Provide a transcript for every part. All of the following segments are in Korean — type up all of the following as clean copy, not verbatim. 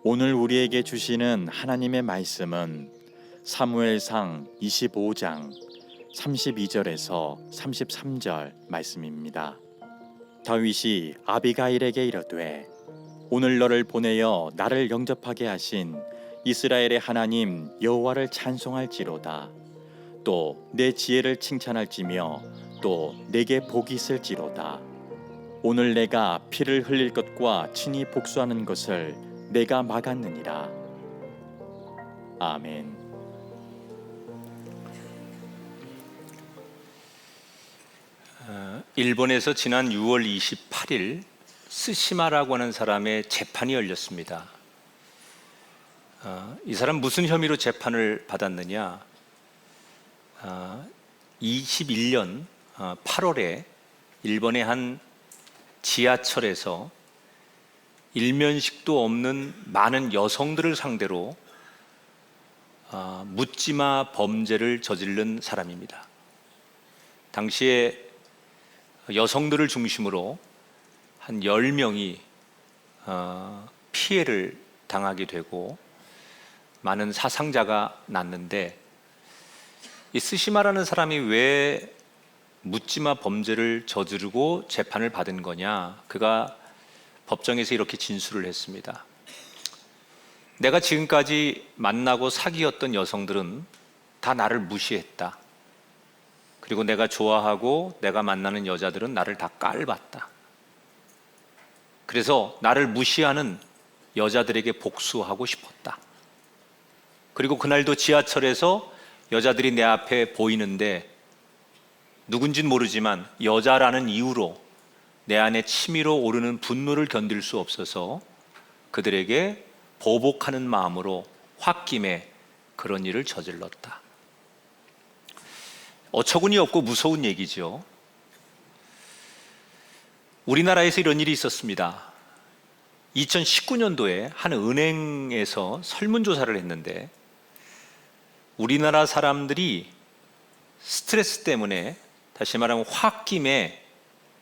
오늘 우리에게 주시는 하나님의 말씀은 사무엘상 25장 32절에서 33절 말씀입니다. 다윗이 아비가일에게 이르되 오늘 너를 보내어 나를 영접하게 하신 이스라엘의 하나님 여호와를 찬송할지로다. 또 내 지혜를 칭찬할지며 또 내게 복이 있을지로다. 오늘 내가 피를 흘릴 것과 친히 복수하는 것을 내가 막았느니라. 아멘. 일본에서 지난 6월 28일 스시마라고 하는 사람의 재판이 열렸습니다. 이 사람 무슨 혐의로 재판을 받았느냐? 21년 8월에 일본의 한 지하철에서 일면식도 없는 많은 여성들을 상대로 묻지마 범죄를 저지른 사람입니다. 당시에 여성들을 중심으로 한 10명이 피해를 당하게 되고 많은 사상자가 났는데, 이 스시마라는 사람이 왜 묻지마 범죄를 저지르고 재판을 받은 거냐? 그가 법정에서 이렇게 진술을 했습니다. 내가 지금까지 만나고 사귀었던 여성들은 다 나를 무시했다. 그리고 내가 좋아하고 내가 만나는 여자들은 나를 다 깔봤다. 그래서 나를 무시하는 여자들에게 복수하고 싶었다. 그리고 그날도 지하철에서 여자들이 내 앞에 보이는데 누군진 모르지만 여자라는 이유로 내 안에 치밀어 오르는 분노를 견딜 수 없어서 그들에게 보복하는 마음으로 홧김에 그런 일을 저질렀다. 어처구니 없고 무서운 얘기죠. 우리나라에서 이런 일이 있었습니다. 2019년도에 한 은행에서 설문조사를 했는데 우리나라 사람들이 스트레스 때문에, 다시 말하면 홧김에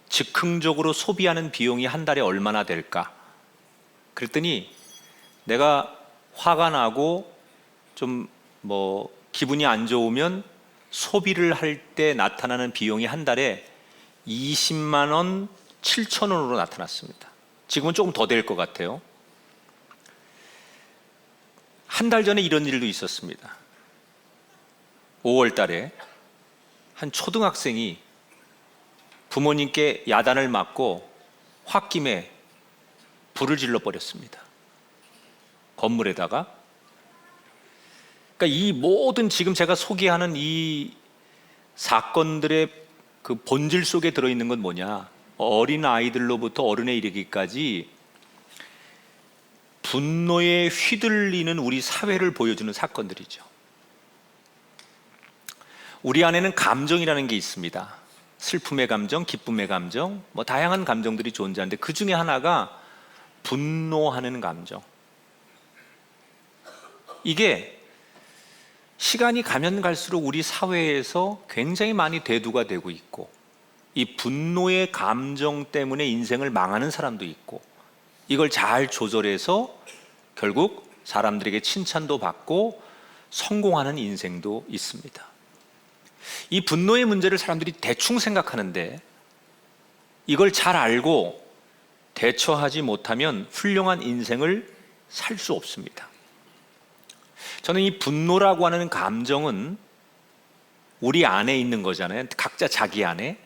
즉흥적으로 소비하는 비용이 한 달에 얼마나 될까? 그랬더니 내가 화가 나고 좀 기분이 안 좋으면 소비를 할 때 나타나는 비용이 한 달에 20만 원 7천 원으로 나타났습니다. 지금은 조금 더 될 것 같아요. 한 달 전에 이런 일도 있었습니다. 5월 달에 한 초등학생이 부모님께 야단을 맞고 홧김에 불을 질러 버렸습니다. 건물에다가. 그러니까 이 모든 지금 제가 소개하는 이 사건들의 그 본질 속에 들어있는 건 뭐냐? 어린 아이들로부터 어른에 이르기까지 분노에 휘둘리는 우리 사회를 보여주는 사건들이죠. 우리 안에는 감정이라는 게 있습니다. 슬픔의 감정, 기쁨의 감정, 다양한 감정들이 존재하는데 그 중에 하나가 분노하는 감정. 이게 시간이 가면 갈수록 우리 사회에서 굉장히 많이 대두가 되고 있고, 이 분노의 감정 때문에 인생을 망하는 사람도 있고, 이걸 잘 조절해서 결국 사람들에게 칭찬도 받고 성공하는 인생도 있습니다. 이 분노의 문제를 사람들이 대충 생각하는데 이걸 잘 알고 대처하지 못하면 훌륭한 인생을 살 수 없습니다. 저는 이 분노라고 하는 감정은 우리 안에 있는 거잖아요. 각자 자기 안에.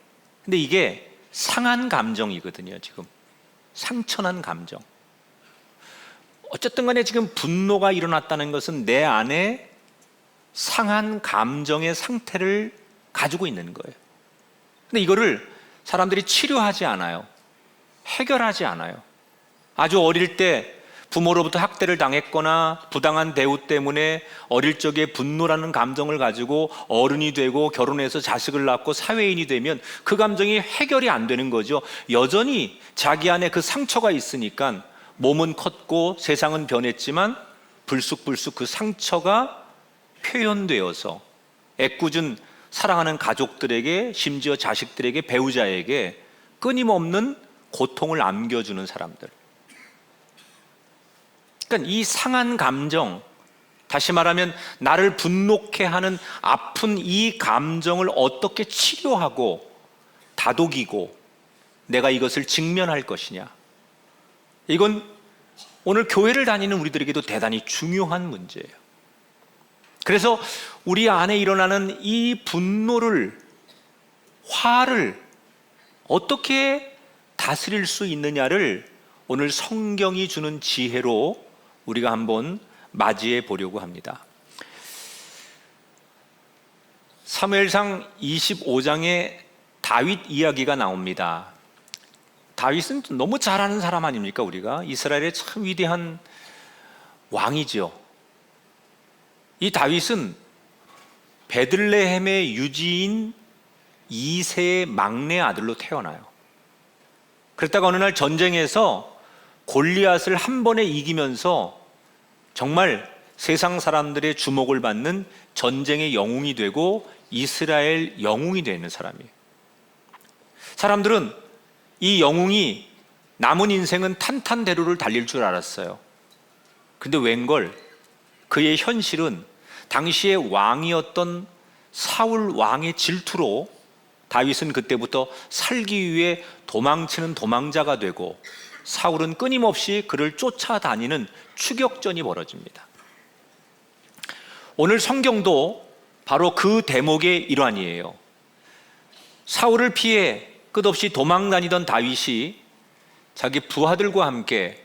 근데 이게 상한 감정이거든요. 지금 상처난 감정. 어쨌든 간에 지금 분노가 일어났다는 것은 내 안에 상한 감정의 상태를 가지고 있는 거예요. 근데 이거를 사람들이 치료하지 않아요. 해결하지 않아요. 아주 어릴 때 부모로부터 학대를 당했거나 부당한 대우 때문에 어릴 적에 분노라는 감정을 가지고 어른이 되고 결혼해서 자식을 낳고 사회인이 되면 그 감정이 해결이 안 되는 거죠. 여전히 자기 안에 그 상처가 있으니까 몸은 컸고 세상은 변했지만 불쑥불쑥 그 상처가 표현되어서 애꿎은 사랑하는 가족들에게, 심지어 자식들에게, 배우자에게 끊임없는 고통을 안겨주는 사람들. 그러니까 그러니까 이 상한 감정, 다시 말하면 나를 분노케 하는 아픈 이 감정을 어떻게 치료하고 다독이고 내가 이것을 직면할 것이냐, 이건 오늘 교회를 다니는 우리들에게도 대단히 중요한 문제예요. 그래서 우리 안에 일어나는 이 분노를, 화를 어떻게 다스릴 수 있느냐를 오늘 성경이 주는 지혜로 우리가 한번 맞이해 보려고 합니다. 사무엘상 25장에 다윗 이야기가 나옵니다. 다윗은 너무 잘 아는 사람 아닙니까? 우리가 이스라엘의 참 위대한 왕이죠. 이 다윗은 베들레헴의 유지인 2세의 막내 아들로 태어나요. 그랬다가 어느 날 전쟁에서 골리앗을 한 번에 이기면서 정말 세상 사람들의 주목을 받는 전쟁의 영웅이 되고 이스라엘 영웅이 되는 사람이에요. 사람들은 이 영웅이 남은 인생은 탄탄대로를 달릴 줄 알았어요. 근데 웬걸 그의 현실은 당시의 왕이었던 사울 왕의 질투로 다윗은 그때부터 살기 위해 도망치는 도망자가 되고 사울은 끊임없이 그를 쫓아다니는 추격전이 벌어집니다. 오늘 성경도 바로 그 대목의 일환이에요. 사울을 피해 끝없이 도망다니던 다윗이 자기 부하들과 함께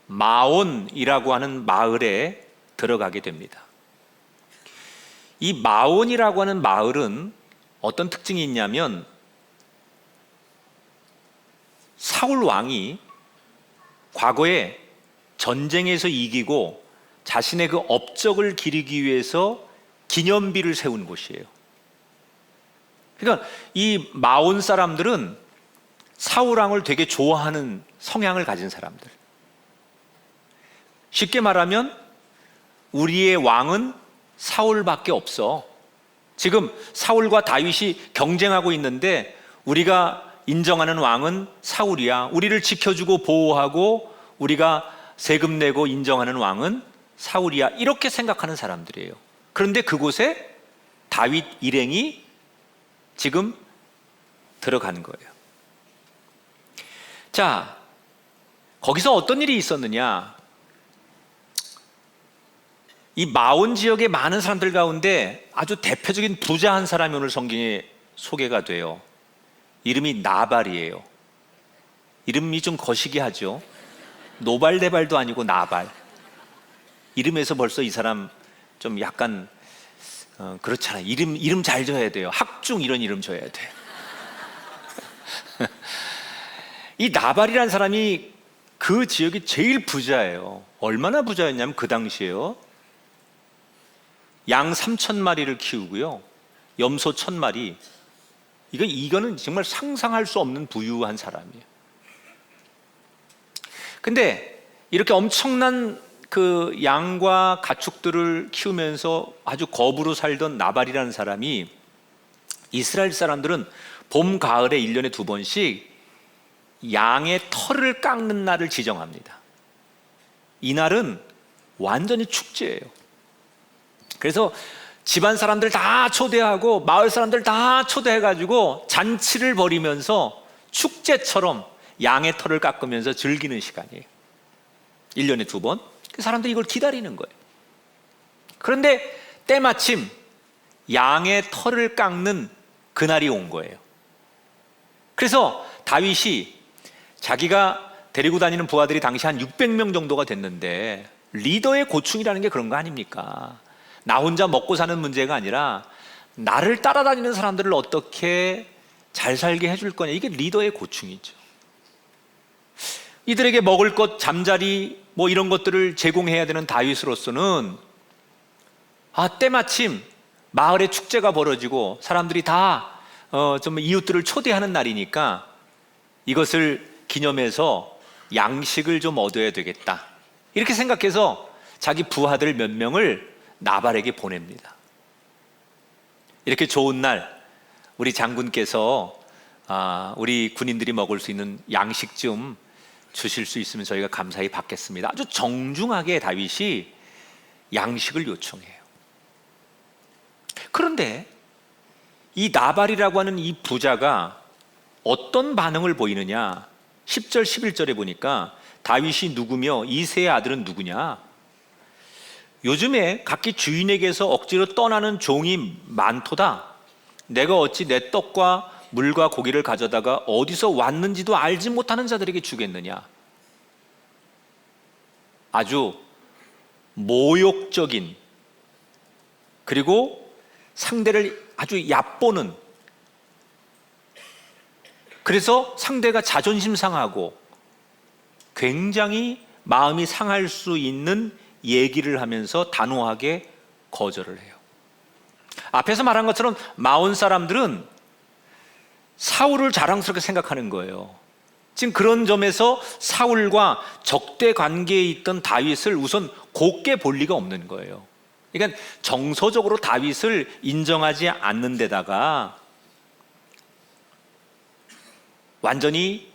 마온이라고 하는 마을에 들어가게 됩니다. 이 마온이라고 하는 마을은 어떤 특징이 있냐면 사울 왕이 과거에 전쟁에서 이기고 자신의 그 업적을 기리기 위해서 기념비를 세운 곳이에요. 그러니까 이 마온 사람들은 사울 왕을 되게 좋아하는 성향을 가진 사람들. 쉽게 말하면 우리의 왕은 사울밖에 없어. 지금 사울과 다윗이 경쟁하고 있는데 우리가 인정하는 왕은 사울이야. 우리를 지켜주고 보호하고 우리가 세금 내고 인정하는 왕은 사울이야. 이렇게 생각하는 사람들이에요. 그런데 그곳에 다윗 일행이 지금 들어가는 거예요. 자, 거기서 어떤 일이 있었느냐? 이 마온 지역의 많은 사람들 가운데 아주 대표적인 부자 한 사람이 오늘 성경에 소개가 돼요. 이름이 나발이에요. 이름이 좀 거시기 하죠. 노발대발도 아니고 나발. 이름에서 벌써 이 사람 좀 약간 그렇잖아요. 이름 잘 줘야 돼요. 학중 이런 이름 줘야 돼. 이 나발이라는 사람이 그 지역이 제일 부자예요. 얼마나 부자였냐면 그 당시에요, 양 3,000마리를 키우고요, 염소 1,000마리. 이거는 정말 상상할 수 없는 부유한 사람이에요. 근데 이렇게 엄청난 그 양과 가축들을 키우면서 아주 거부로 살던 나발이라는 사람이, 이스라엘 사람들은 봄, 가을에 1년에 2번씩 양의 털을 깎는 날을 지정합니다. 이 날은 완전히 축제예요. 그래서 집안 사람들 다 초대하고 마을 사람들 다 초대해가지고 잔치를 벌이면서 축제처럼 양의 털을 깎으면서 즐기는 시간이에요. 1년에 2번. 사람들이 이걸 기다리는 거예요. 그런데 때마침 양의 털을 깎는 그날이 온 거예요. 그래서 다윗이 자기가 데리고 다니는 부하들이 당시 한 600명 정도가 됐는데, 리더의 고충이라는 게 그런 거 아닙니까? 나 혼자 먹고 사는 문제가 아니라 나를 따라다니는 사람들을 어떻게 잘 살게 해줄 거냐, 이게 리더의 고충이죠. 이들에게 먹을 것, 잠자리 뭐 이런 것들을 제공해야 되는 다윗으로서는 때마침 마을에 축제가 벌어지고 사람들이 다 좀 이웃들을 초대하는 날이니까 이것을 기념해서 양식을 좀 얻어야 되겠다, 이렇게 생각해서 자기 부하들 몇 명을 나발에게 보냅니다. 이렇게 좋은 날 우리 장군께서 우리 군인들이 먹을 수 있는 양식 좀 주실 수 있으면 저희가 감사히 받겠습니다. 아주 정중하게 다윗이 양식을 요청해요. 그런데 이 나발이라고 하는 이 부자가 어떤 반응을 보이느냐? 10절 11절에 보니까 다윗이 누구며 이새의 아들은 누구냐? 요즘에 각기 주인에게서 억지로 떠나는 종이 많도다. 내가 어찌 내 떡과 물과 고기를 가져다가 어디서 왔는지도 알지 못하는 자들에게 주겠느냐? 아주 모욕적인, 그리고 상대를 아주 얕보는, 그래서 상대가 자존심 상하고 굉장히 마음이 상할 수 있는 얘기를 하면서 단호하게 거절을 해요. 앞에서 말한 것처럼 마온 사람들은 사울을 자랑스럽게 생각하는 거예요. 지금 그런 점에서 사울과 적대 관계에 있던 다윗을 우선 곱게 볼 리가 없는 거예요. 그러니까 정서적으로 다윗을 인정하지 않는 데다가 완전히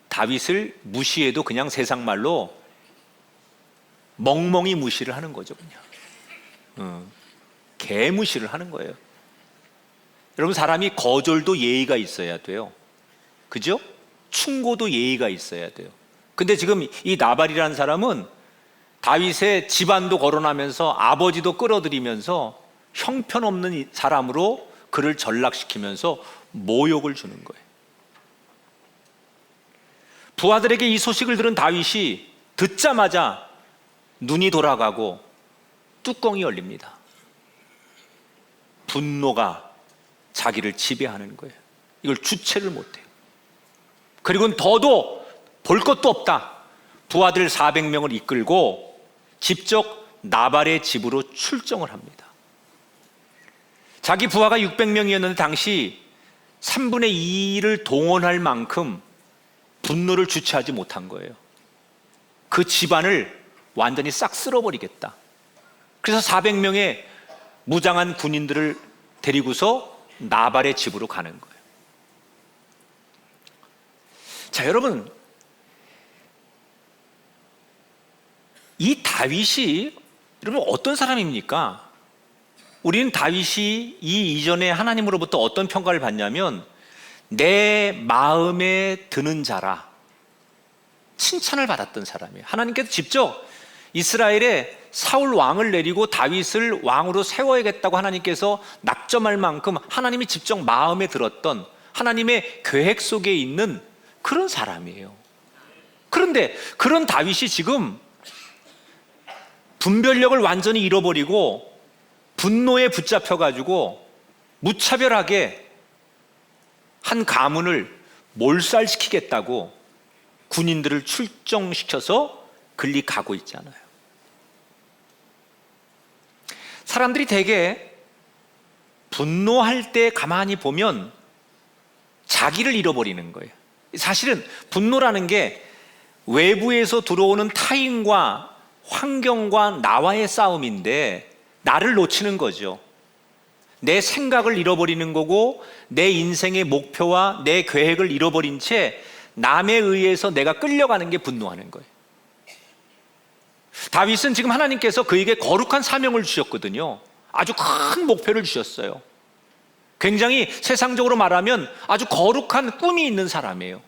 다윗을 무시해도 그냥 세상 말로 멍멍이 무시를 하는 거죠. 그냥 개무시를 하는 거예요. 여러분, 사람이 거절도 예의가 있어야 돼요. 그죠? 충고도 예의가 있어야 돼요. 근데 지금 이 나발이라는 사람은 다윗의 집안도 거론하면서 아버지도 끌어들이면서 형편없는 사람으로 그를 전락시키면서 모욕을 주는 거예요. 부하들에게 이 소식을 들은 다윗이 듣자마자 눈이 돌아가고 뚜껑이 열립니다. 분노가 자기를 지배하는 거예요. 이걸 주체를 못해요. 그리고는 더도 볼 것도 없다. 부하들 400명을 이끌고 직접 나발의 집으로 출정을 합니다. 자기 부하가 600명이었는데 당시 3분의 2를 동원할 만큼 분노를 주체하지 못한 거예요. 그 집안을 완전히 싹 쓸어버리겠다. 그래서 400명의 무장한 군인들을 데리고서 나발의 집으로 가는 거예요. 자, 여러분, 이 다윗이 여러분 어떤 사람입니까? 우리는 다윗이 이 이전에 하나님으로부터 어떤 평가를 받냐면 내 마음에 드는 자라 칭찬을 받았던 사람이에요. 하나님께서 직접 이스라엘에 사울 왕을 내리고 다윗을 왕으로 세워야겠다고 하나님께서 낙점할 만큼 하나님이 직접 마음에 들었던 하나님의 계획 속에 있는 그런 사람이에요. 그런데 그런 다윗이 지금 분별력을 완전히 잃어버리고 분노에 붙잡혀가지고 무차별하게 한 가문을 몰살시키겠다고 군인들을 출정시켜서 글리 가고 있잖아요. 사람들이 되게 분노할 때 가만히 보면 자기를 잃어버리는 거예요. 사실은 분노라는 게 외부에서 들어오는 타인과 환경과 나와의 싸움인데 나를 놓치는 거죠. 내 생각을 잃어버리는 거고 내 인생의 목표와 내 계획을 잃어버린 채 남에 의해서 내가 끌려가는 게 분노하는 거예요. 다윗은 지금 하나님께서 그에게 거룩한 사명을 주셨거든요. 아주 큰 목표를 주셨어요. 굉장히 세상적으로 말하면 아주 거룩한 꿈이 있는 사람이에요.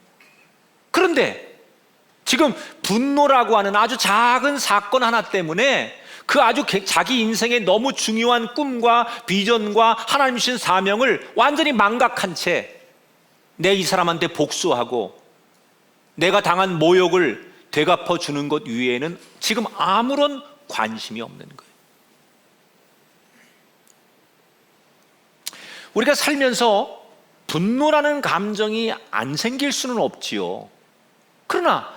그런데 지금 분노라고 하는 아주 작은 사건 하나 때문에 그 아주 자기 인생의 너무 중요한 꿈과 비전과 하나님 주신 사명을 완전히 망각한 채 내 이 사람한테 복수하고 내가 당한 모욕을 되갚아 주는 것 위에는 지금 아무런 관심이 없는 거예요. 우리가 살면서 분노라는 감정이 안 생길 수는 없지요. 그러나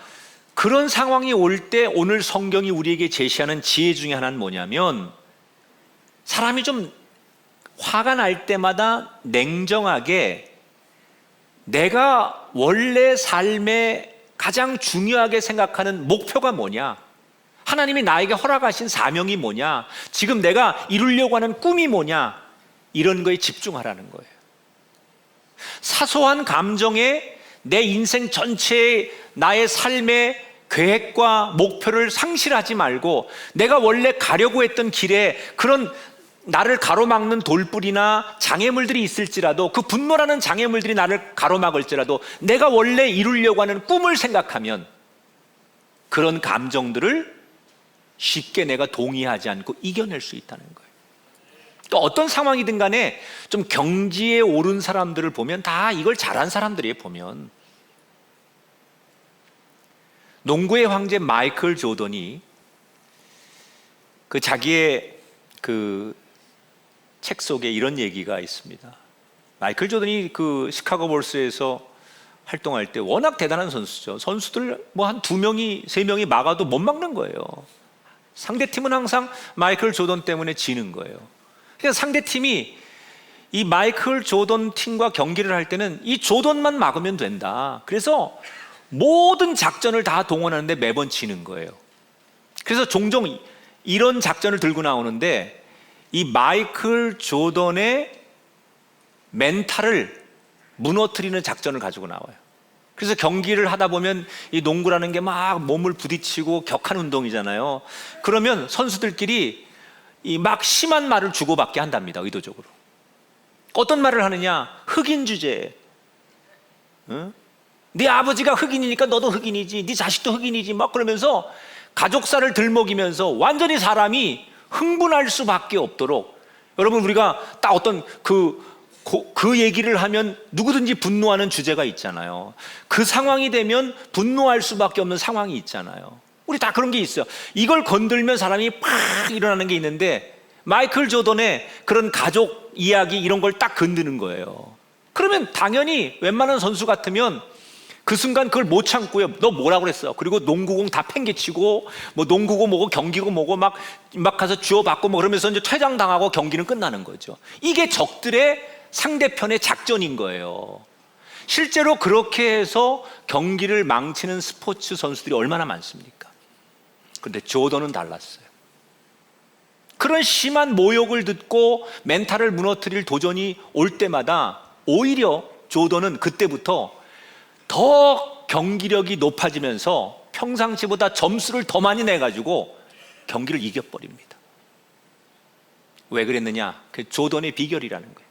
그런 상황이 올 때 오늘 성경이 우리에게 제시하는 지혜 중에 하나는 뭐냐면 사람이 좀 화가 날 때마다 냉정하게 내가 원래 삶에 가장 중요하게 생각하는 목표가 뭐냐, 하나님이 나에게 허락하신 사명이 뭐냐, 지금 내가 이루려고 하는 꿈이 뭐냐, 이런 거에 집중하라는 거예요. 사소한 감정에 내 인생 전체의 나의 삶의 계획과 목표를 상실하지 말고 내가 원래 가려고 했던 길에 그런 나를 가로막는 돌불이나 장애물들이 있을지라도, 그 분노라는 장애물들이 나를 가로막을지라도 내가 원래 이루려고 하는 꿈을 생각하면 그런 감정들을 쉽게 내가 동의하지 않고 이겨낼 수 있다는 거예요. 또 어떤 상황이든 간에 좀 경지에 오른 사람들을 보면 다 이걸 잘한 사람들이에요. 보면 농구의 황제 마이클 조던이 그 자기의 그 책 속에 이런 얘기가 있습니다. 마이클 조던이 그 시카고 불스에서 활동할 때 워낙 대단한 선수죠. 선수들 뭐 한 2명이 3명이 막아도 못 막는 거예요. 상대팀은 항상 마이클 조던 때문에 지는 거예요. 그래서 상대팀이 이 마이클 조던 팀과 경기를 할 때는 이 조던만 막으면 된다. 그래서 모든 작전을 다 동원하는데 매번 지는 거예요. 그래서 종종 이런 작전을 들고 나오는데 이 마이클 조던의 멘탈을 무너뜨리는 작전을 가지고 나와요. 그래서 경기를 하다 보면 이 농구라는 게 막 몸을 부딪히고 격한 운동이잖아요. 그러면 선수들끼리 이 막 심한 말을 주고받게 한답니다. 의도적으로. 어떤 말을 하느냐? 흑인 주제. 응? 네 아버지가 흑인이니까 너도 흑인이지, 네 자식도 흑인이지, 막 그러면서 가족사를 들먹이면서 완전히 사람이 흥분할 수밖에 없도록. 여러분, 우리가 딱 어떤 그 얘기를 하면 누구든지 분노하는 주제가 있잖아요. 그 상황이 되면 분노할 수밖에 없는 상황이 있잖아요. 우리 다 그런 게 있어요. 이걸 건들면 사람이 팍 일어나는 게 있는데 마이클 조던의 그런 가족 이야기 이런 걸 딱 건드는 거예요. 그러면 당연히 웬만한 선수 같으면 그 순간 그걸 못 참고요. 너 뭐라고 그랬어? 그리고 농구공 다 팽개치고 뭐 농구고 뭐고 경기고 뭐고 막 가서 주워받고 뭐 그러면서 이제 퇴장당하고 경기는 끝나는 거죠. 이게 적들의 상대편의 작전인 거예요. 실제로 그렇게 해서 경기를 망치는 스포츠 선수들이 얼마나 많습니까? 그런데 조던은 달랐어요. 그런 심한 모욕을 듣고 멘탈을 무너뜨릴 도전이 올 때마다 오히려 조던은 그때부터 더 경기력이 높아지면서 평상시보다 점수를 더 많이 내가지고 경기를 이겨버립니다. 왜 그랬느냐? 그 조던의 비결이라는 거예요.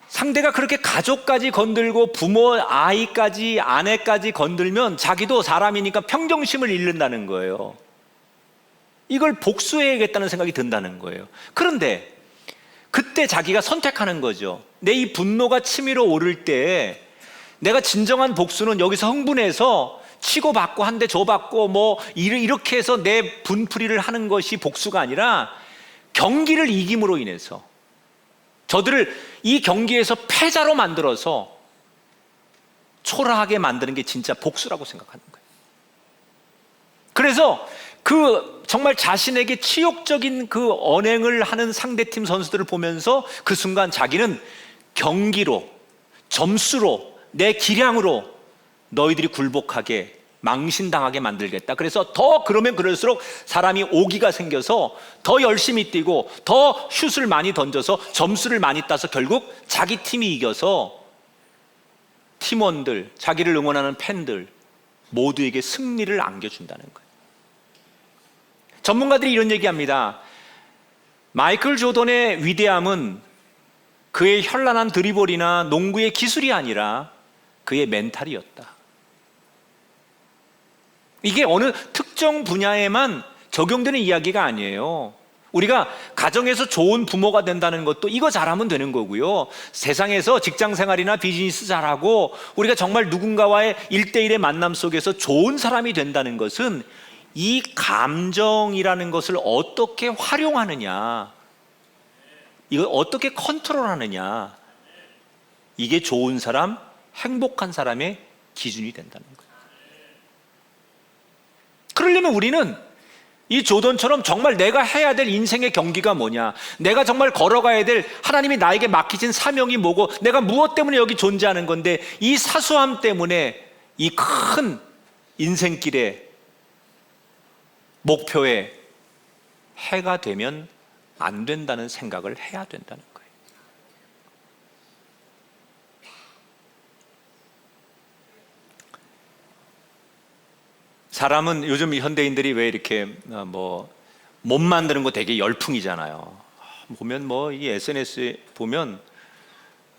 상대가 그렇게 가족까지 건들고 부모, 아이까지, 아내까지 건들면 자기도 사람이니까 평정심을 잃는다는 거예요. 이걸 복수해야겠다는 생각이 든다는 거예요. 그런데 그때 자기가 선택하는 거죠. 내 이 분노가 치밀어 오를 때 내가 진정한 복수는 여기서 흥분해서 치고받고 한 대 줘받고 뭐 이렇게 해서 내 분풀이를 하는 것이 복수가 아니라 경기를 이김으로 인해서 저들을 이 경기에서 패자로 만들어서 초라하게 만드는 게 진짜 복수라고 생각하는 거예요. 그래서 그 정말 자신에게 치욕적인 그 언행을 하는 상대팀 선수들을 보면서 그 순간 자기는 경기로, 점수로, 내 기량으로 너희들이 굴복하게, 망신당하게 만들겠다. 그래서 더 그러면 그럴수록 사람이 오기가 생겨서 더 열심히 뛰고 더 슛을 많이 던져서 점수를 많이 따서 결국 자기 팀이 이겨서 팀원들, 자기를 응원하는 팬들 모두에게 승리를 안겨준다는 거예요. 전문가들이 이런 얘기합니다. 마이클 조던의 위대함은 그의 현란한 드리블이나 농구의 기술이 아니라 그의 멘탈이었다. 이게 어느 특정 분야에만 적용되는 이야기가 아니에요. 우리가 가정에서 좋은 부모가 된다는 것도 이거 잘하면 되는 거고요. 세상에서 직장 생활이나 비즈니스 잘하고 우리가 정말 누군가와의 1대1의 만남 속에서 좋은 사람이 된다는 것은 이 감정이라는 것을 어떻게 활용하느냐, 이걸 어떻게 컨트롤하느냐, 이게 좋은 사람, 행복한 사람의 기준이 된다는 거예요. 그러려면 우리는 이 조던처럼 정말 내가 해야 될 인생의 경기가 뭐냐, 내가 정말 걸어가야 될 하나님이 나에게 맡기신 사명이 뭐고 내가 무엇 때문에 여기 존재하는 건데 이 사소함 때문에 이 큰 인생길에 목표에 해가 되면 안 된다는 생각을 해야 된다는 거예요. 사람은 요즘 현대인들이 왜 이렇게 뭐 몸 만드는 거 되게 열풍이잖아요. 보면 뭐 이 SNS에 보면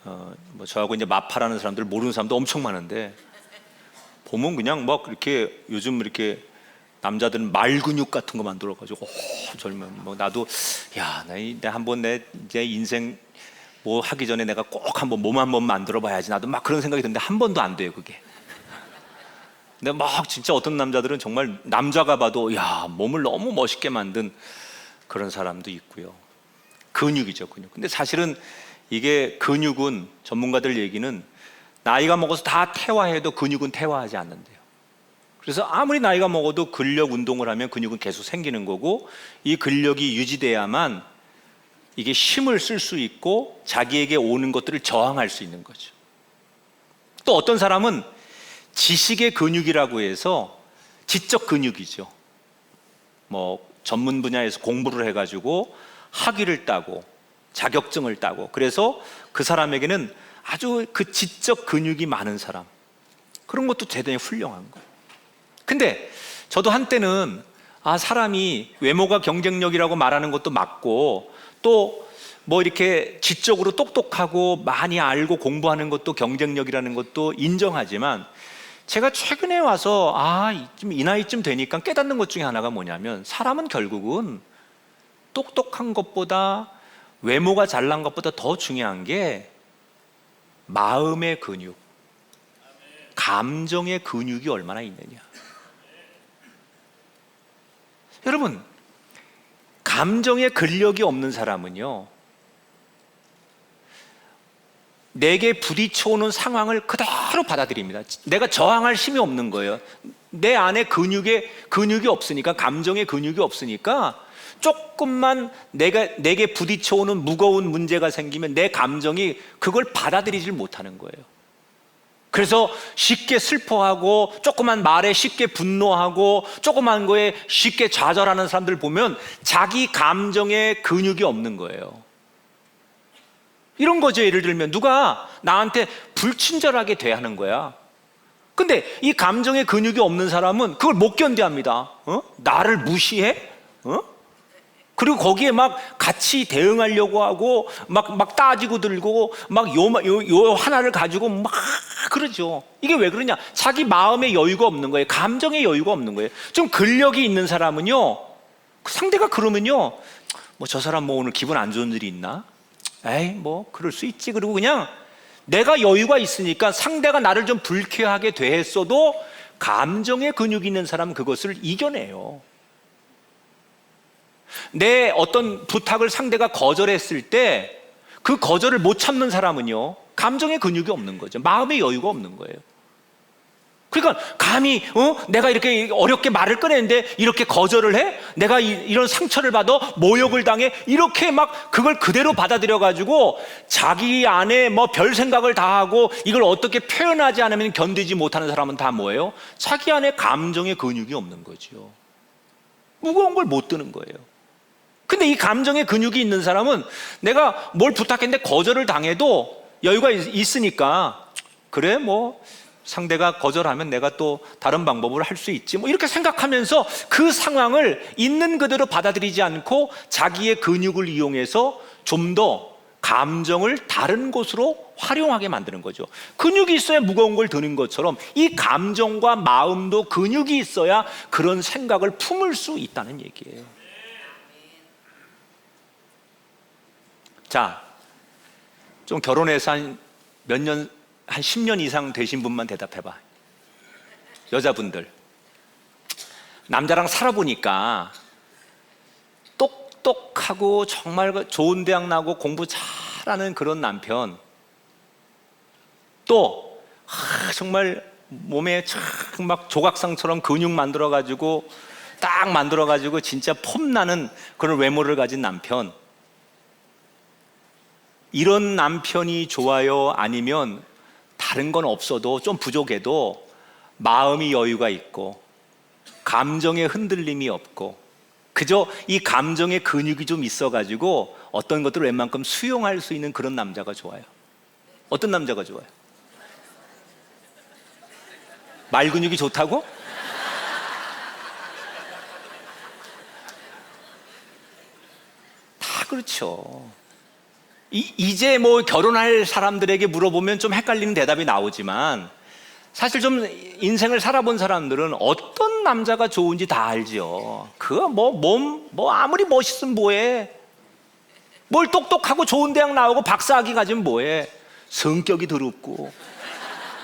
뭐 저하고 이제 마파라는 사람들 모르는 사람도 엄청 많은데 보면 그냥 막 이렇게 요즘 이렇게 남자들은 말 근육 같은 거 만들어 가지고 젊은 뭐 나도 나 한번 내 이제 인생 뭐 하기 전에 내가 꼭 한번 몸 한번 만들어 봐야지 나도 막 그런 생각이 드는데 한 번도 안 돼요 그게. 근데 막 진짜 어떤 남자들은 정말 남자가 봐도 야 몸을 너무 멋있게 만든 그런 사람도 있고요. 근육이죠 근육. 근데 사실은 이게 근육은 전문가들 얘기는 나이가 먹어서 다 퇴화해도 근육은 퇴화하지 않는데요. 그래서 아무리 나이가 먹어도 근력 운동을 하면 근육은 계속 생기는 거고 이 근력이 유지돼야만 이게 힘을 쓸 수 있고 자기에게 오는 것들을 저항할 수 있는 거죠. 또 어떤 사람은 지식의 근육이라고 해서 지적 근육이죠. 뭐 전문 분야에서 공부를 해가지고 학위를 따고 자격증을 따고 그래서 그 사람에게는 아주 그 지적 근육이 많은 사람, 그런 것도 대단히 훌륭한 거예요. 근데 저도 한때는 사람이 외모가 경쟁력이라고 말하는 것도 맞고 또 뭐 이렇게 지적으로 똑똑하고 많이 알고 공부하는 것도 경쟁력이라는 것도 인정하지만 제가 최근에 와서 이 나이쯤 되니까 깨닫는 것 중에 하나가 뭐냐면 사람은 결국은 똑똑한 것보다 외모가 잘난 것보다 더 중요한 게 마음의 근육, 감정의 근육이 얼마나 있느냐. 여러분, 감정의 근력이 없는 사람은요, 내게 부딪혀오는 상황을 그대로 받아들입니다. 내가 저항할 힘이 없는 거예요. 내 안에 근육이 없으니까, 감정의 근육이 없으니까 조금만 내게 부딪혀오는 무거운 문제가 생기면 내 감정이 그걸 받아들이질 못하는 거예요. 그래서 쉽게 슬퍼하고 조그만 말에 쉽게 분노하고 조그만 거에 쉽게 좌절하는 사람들 보면 자기 감정의 근육이 없는 거예요. 이런 거죠. 예를 들면 누가 나한테 불친절하게 대하는 거야. 근데 이 감정의 근육이 없는 사람은 그걸 못 견뎌합니다. 나를 무시해? 그리고 거기에 막 같이 대응하려고 하고 막 따지고 들고 막 요 하나를 가지고 막 그러죠. 이게 왜 그러냐? 자기 마음의 여유가 없는 거예요. 감정의 여유가 없는 거예요. 좀 근력이 있는 사람은요, 상대가 그러면요, 뭐 저 사람 뭐 오늘 기분 안 좋은 일이 있나? 에이 뭐 그럴 수 있지. 그리고 그냥 내가 여유가 있으니까 상대가 나를 좀 불쾌하게 대했어도 감정의 근육이 있는 사람은 그것을 이겨내요. 내 어떤 부탁을 상대가 거절했을 때 그 거절을 못 참는 사람은요, 감정의 근육이 없는 거죠. 마음의 여유가 없는 거예요. 그러니까 감히 내가 이렇게 어렵게 말을 꺼내는데 이렇게 거절을 해? 내가 이런 상처를 받아? 모욕을 당해? 이렇게 막 그걸 그대로 받아들여 가지고 자기 안에 뭐 별 생각을 다 하고 이걸 어떻게 표현하지 않으면 견디지 못하는 사람은 다 뭐예요? 자기 안에 감정의 근육이 없는 거죠. 무거운 걸 못 드는 거예요. 근데 이 감정의 근육이 있는 사람은 내가 뭘 부탁했는데 거절을 당해도 여유가 있으니까 그래 뭐 상대가 거절하면 내가 또 다른 방법으로 할 수 있지 뭐 이렇게 생각하면서 그 상황을 있는 그대로 받아들이지 않고 자기의 근육을 이용해서 좀 더 감정을 다른 곳으로 활용하게 만드는 거죠. 근육이 있어야 무거운 걸 드는 것처럼 이 감정과 마음도 근육이 있어야 그런 생각을 품을 수 있다는 얘기예요. 자, 좀 결혼해서 한 10년 이상 되신 분만 대답해봐. 여자분들, 남자랑 살아보니까 똑똑하고 정말 좋은 대학 나고 공부 잘하는 그런 남편, 또 정말 몸에 막 조각상처럼 근육 만들어가지고 딱 만들어가지고 진짜 폼나는 그런 외모를 가진 남편, 이런 남편이 좋아요? 아니면 다른 건 없어도 좀 부족해도 마음이 여유가 있고 감정의 흔들림이 없고 그저 이 감정의 근육이 좀 있어가지고 어떤 것들을 웬만큼 수용할 수 있는 그런 남자가 좋아요? 어떤 남자가 좋아요? 말 근육이 좋다고? 그렇죠. 이제 뭐 결혼할 사람들에게 물어보면 좀 헷갈리는 대답이 나오지만 사실 좀 인생을 살아본 사람들은 어떤 남자가 좋은지 다 알지요. 그거 뭐 아무리 멋있으면 뭐해. 뭘 똑똑하고 좋은 대학 나오고 박사학위 가지면 뭐해. 성격이 더럽고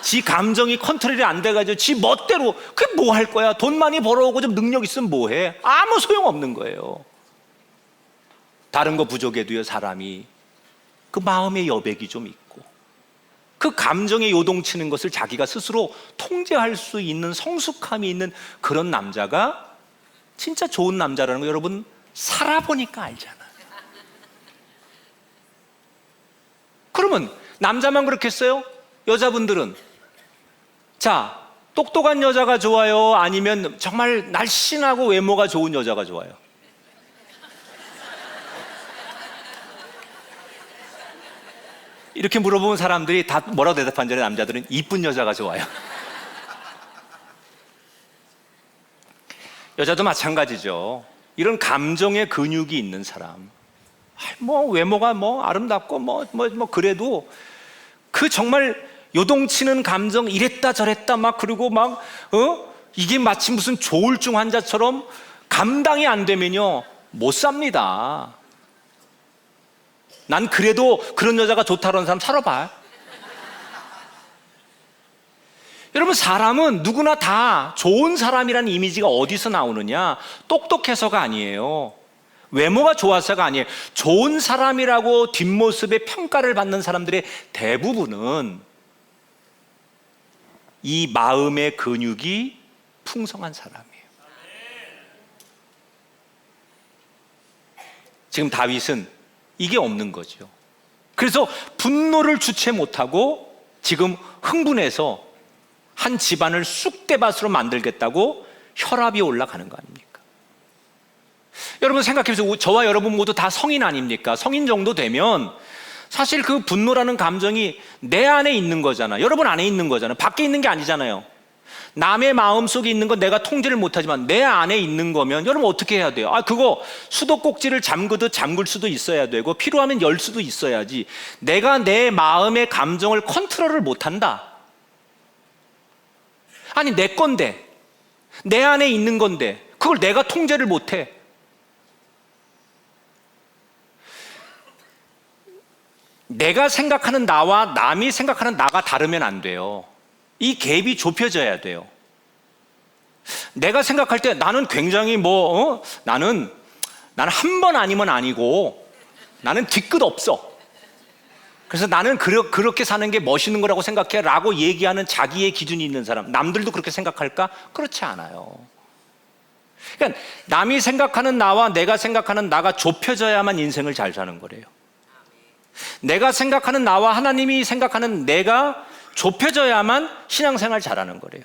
지 감정이 컨트롤이 안 돼가지고 지 멋대로 그게 뭐 할 거야. 돈 많이 벌어오고 좀 능력 있으면 뭐해. 아무 소용없는 거예요. 다른 거 부족해도요, 사람이 그 마음의 여백이 좀 있고 그 감정에 요동치는 것을 자기가 스스로 통제할 수 있는 성숙함이 있는 그런 남자가 진짜 좋은 남자라는 거 여러분 살아보니까 알잖아요. 그러면 남자만 그렇겠어요? 여자분들은 자, 똑똑한 여자가 좋아요? 아니면 정말 날씬하고 외모가 좋은 여자가 좋아요? 이렇게 물어보는 사람들이 다 뭐라고 대답한 전에 남자들은 이쁜 여자가 좋아요. 여자도 마찬가지죠. 이런 감정의 근육이 있는 사람, 뭐 외모가 뭐 아름답고 뭐 그래도 그 정말 요동치는 감정 이랬다 저랬다 막 그리고 막 이게 마치 무슨 조울증 환자처럼 감당이 안 되면요 못 삽니다. 난 그래도 그런 여자가 좋다는 사람 살아봐. 여러분 사람은 누구나 다 좋은 사람이라는 이미지가 어디서 나오느냐? 똑똑해서가 아니에요. 외모가 좋아서가 아니에요. 좋은 사람이라고 뒷모습에 평가를 받는 사람들의 대부분은 이 마음의 근육이 풍성한 사람이에요. 지금 다윗은 이게 없는 거죠. 그래서 분노를 주체 못하고 지금 흥분해서 한 집안을 쑥대밭으로 만들겠다고 혈압이 올라가는 거 아닙니까? 여러분 생각해보세요. 저와 여러분 모두 다 성인 아닙니까? 성인 정도 되면 사실 그 분노라는 감정이 내 안에 있는 거잖아. 여러분 안에 있는 거잖아. 밖에 있는 게 아니잖아요. 남의 마음속에 있는 건 내가 통제를 못하지만 내 안에 있는 거면 여러분 어떻게 해야 돼요? 그거 수도꼭지를 잠그듯 잠글 수도 있어야 되고 필요하면 열 수도 있어야지. 내가 내 마음의 감정을 컨트롤을 못한다. 아니 내 건데 내 안에 있는 건데 그걸 내가 통제를 못해. 내가 생각하는 나와 남이 생각하는 나가 다르면 안 돼요. 이 갭이 좁혀져야 돼요. 내가 생각할 때 나는 굉장히 나는 한 번 아니면 아니고 나는 뒤끝 없어. 그래서 나는 그렇게 사는 게 멋있는 거라고 생각해 라고 얘기하는 자기의 기준이 있는 사람, 남들도 그렇게 생각할까? 그렇지 않아요. 그러니까 남이 생각하는 나와 내가 생각하는 나가 좁혀져야만 인생을 잘 사는 거래요. 내가 생각하는 나와 하나님이 생각하는 내가 좁혀져야만 신앙생활 잘하는 거래요.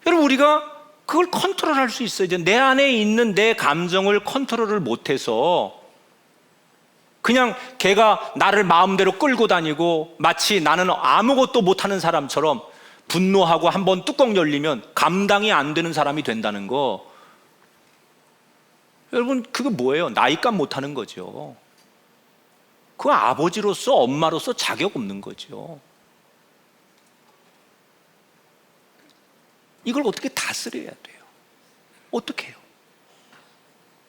여러분 우리가 그걸 컨트롤할 수 있어야 돼요. 내 안에 있는 내 감정을 컨트롤을 못해서 그냥 걔가 나를 마음대로 끌고 다니고 마치 나는 아무것도 못하는 사람처럼 분노하고 한번 뚜껑 열리면 감당이 안 되는 사람이 된다는 거, 여러분 그거 뭐예요? 나이값 못하는 거죠. 그 아버지로서 엄마로서 자격 없는 거죠. 이걸 어떻게 다스려야 돼요? 어떻게 해요?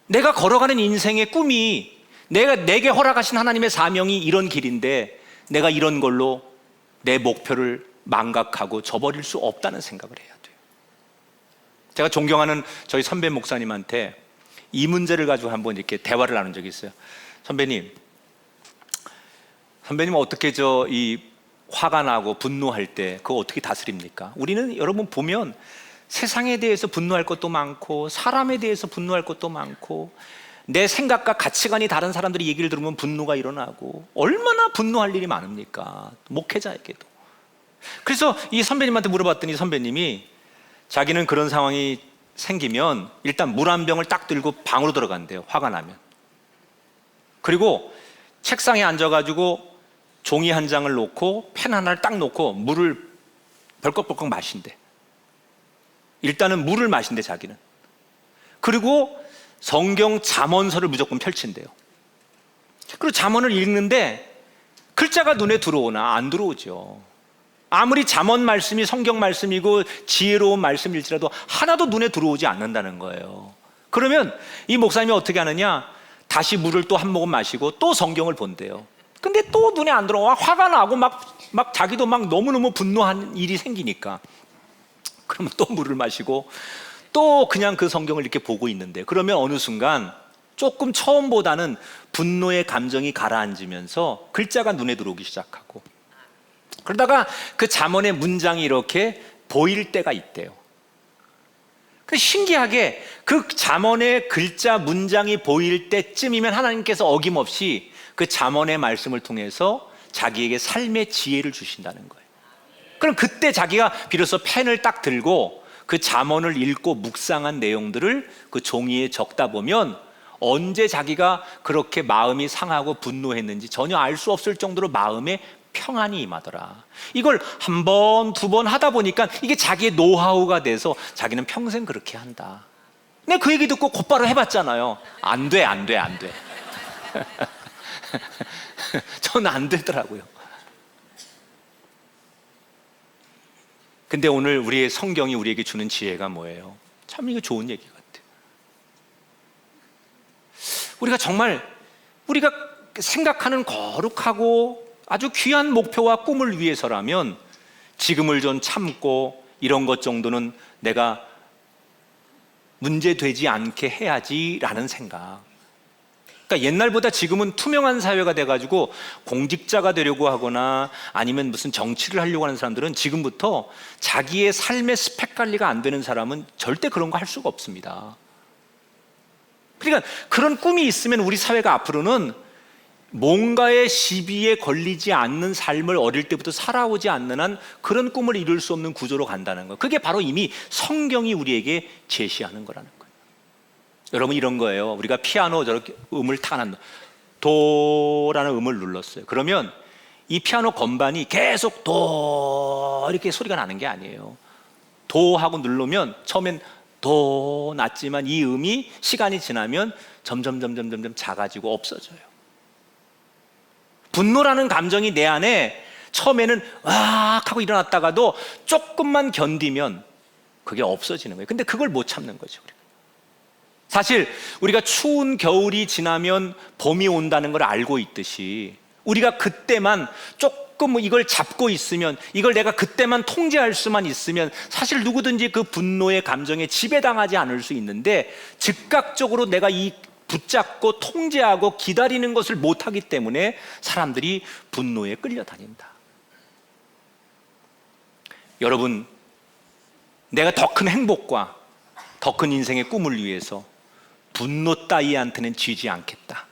내가 걸어가는 인생의 꿈이 내게 허락하신 하나님의 사명이 이런 길인데 내가 이런 걸로 내 목표를 망각하고 저버릴 수 없다는 생각을 해야 돼요. 제가 존경하는 저희 선배 목사님한테 이 문제를 가지고 한번 이렇게 대화를 나눈 적이 있어요. 선배님 어떻게 이 화가 나고 분노할 때 그거 어떻게 다스립니까? 우리는 여러분 보면 세상에 대해서 분노할 것도 많고 사람에 대해서 분노할 것도 많고 내 생각과 가치관이 다른 사람들이 얘기를 들으면 분노가 일어나고 얼마나 분노할 일이 많습니까? 목회자에게도. 그래서 이 선배님한테 물어봤더니 선배님이 자기는 그런 상황이 생기면 일단 물 한 병을 딱 들고 방으로 들어간대요. 화가 나면. 그리고 책상에 앉아가지고 종이 한 장을 놓고 펜 하나를 딱 놓고 물을 벌컥벌컥 마신대. 일단은 물을 마신대 자기는. 그리고 성경 잠언서를 무조건 펼친대요. 그리고 잠언을 읽는데 글자가 눈에 들어오나? 안 들어오죠. 아무리 잠언 말씀이 성경 말씀이고 지혜로운 말씀일지라도 하나도 눈에 들어오지 않는다는 거예요. 그러면 이 목사님이 어떻게 하느냐? 다시 물을 또 한 모금 마시고 또 성경을 본대요. 근데 또 눈에 안 들어와. 화가 나고 막 자기도 막 너무너무 분노한 일이 생기니까. 그러면 또 물을 마시고 또 그냥 그 성경을 이렇게 보고 있는데, 그러면 어느 순간 조금 처음보다는 분노의 감정이 가라앉으면서 글자가 눈에 들어오기 시작하고, 그러다가 그 잠언의 문장이 이렇게 보일 때가 있대요. 신기하게 그 잠언의 글자 문장이 보일 때쯤이면 하나님께서 어김없이 그 잠언의 말씀을 통해서 자기에게 삶의 지혜를 주신다는 거예요. 그럼 그때 자기가 비로소 펜을 딱 들고 그 잠언을 읽고 묵상한 내용들을 그 종이에 적다 보면 언제 자기가 그렇게 마음이 상하고 분노했는지 전혀 알 수 없을 정도로 마음에 평안이 임하더라. 이걸 한 번, 두 번 하다 보니까 이게 자기의 노하우가 돼서 자기는 평생 그렇게 한다. 근데 그 얘기 듣고 곧바로 해봤잖아요. 안 돼. 저는 안 되더라고요. 근데 오늘 우리의 성경이 우리에게 주는 지혜가 뭐예요? 참 이거 좋은 얘기 같아요. 우리가 생각하는 거룩하고 아주 귀한 목표와 꿈을 위해서라면 지금을 좀 참고 이런 것 정도는 내가 문제되지 않게 해야지라는 생각. 그러니까 옛날보다 지금은 투명한 사회가 돼가지고 공직자가 되려고 하거나 아니면 무슨 정치를 하려고 하는 사람들은 지금부터 자기의 삶의 스펙 관리가 안 되는 사람은 절대 그런 거 할 수가 없습니다. 그러니까 그런 꿈이 있으면 우리 사회가 앞으로는 뭔가의 시비에 걸리지 않는 삶을 어릴 때부터 살아오지 않는 한 그런 꿈을 이룰 수 없는 구조로 간다는 거예요. 그게 바로 이미 성경이 우리에게 제시하는 거라는 거예요. 여러분, 이런 거예요. 우리가 피아노 저렇게 음을 타는 도라는 음을 눌렀어요. 그러면 이 피아노 건반이 계속 도 이렇게 소리가 나는 게 아니에요. 도 하고 누르면 처음엔 도 났지만 이 음이 시간이 지나면 점점 작아지고 없어져요. 분노라는 감정이 내 안에 처음에는 으악 하고 일어났다가도 조금만 견디면 그게 없어지는 거예요. 근데 그걸 못 참는 거죠. 사실 우리가 추운 겨울이 지나면 봄이 온다는 걸 알고 있듯이 우리가 그때만 조금 이걸 잡고 있으면, 이걸 내가 그때만 통제할 수만 있으면 사실 누구든지 그 분노의 감정에 지배당하지 않을 수 있는데, 즉각적으로 내가 이 붙잡고 통제하고 기다리는 것을 못하기 때문에 사람들이 분노에 끌려다닌다. 여러분, 내가 더 큰 행복과 더 큰 인생의 꿈을 위해서 분노 따위한테는 지지 않겠다,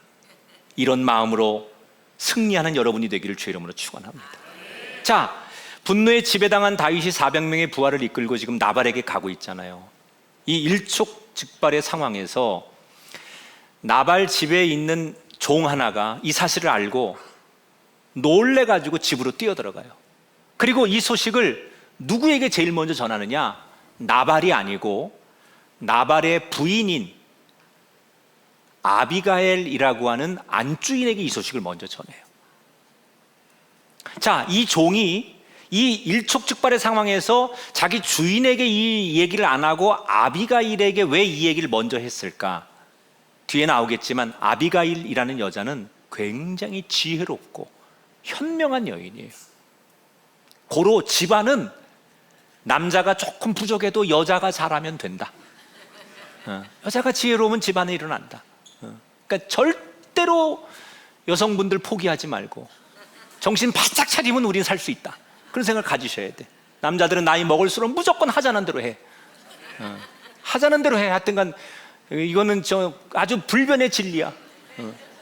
이런 마음으로 승리하는 여러분이 되기를 주의 이름으로 축원합니다. 자, 분노에 지배당한 다윗이 400명의 부하를 이끌고 지금 나발에게 가고 있잖아요. 이 일촉즉발의 상황에서 나발 집에 있는 종 하나가 이 사실을 알고 놀래가지고 집으로 뛰어들어가요. 그리고 이 소식을 누구에게 제일 먼저 전하느냐? 나발이 아니고 나발의 부인인 아비가엘이라고 하는 안주인에게 이 소식을 먼저 전해요. 자, 이 종이 이 일촉즉발의 상황에서 자기 주인에게 이 얘기를 안 하고 아비가일에게 왜 이 얘기를 먼저 했을까? 뒤에 나오겠지만 아비가일이라는 여자는 굉장히 지혜롭고 현명한 여인이에요. 고로 집안은 남자가 조금 부족해도 여자가 잘하면 된다. 여자가 지혜로우면 집안에 일어난다. 그러니까 절대로 여성분들 포기하지 말고 정신 바짝 차리면 우린 살 수 있다, 그런 생각을 가지셔야 돼. 남자들은 나이 먹을수록 무조건 하자는 대로 해. 하자는 대로 해. 하여튼간 이거는 아주 불변의 진리야.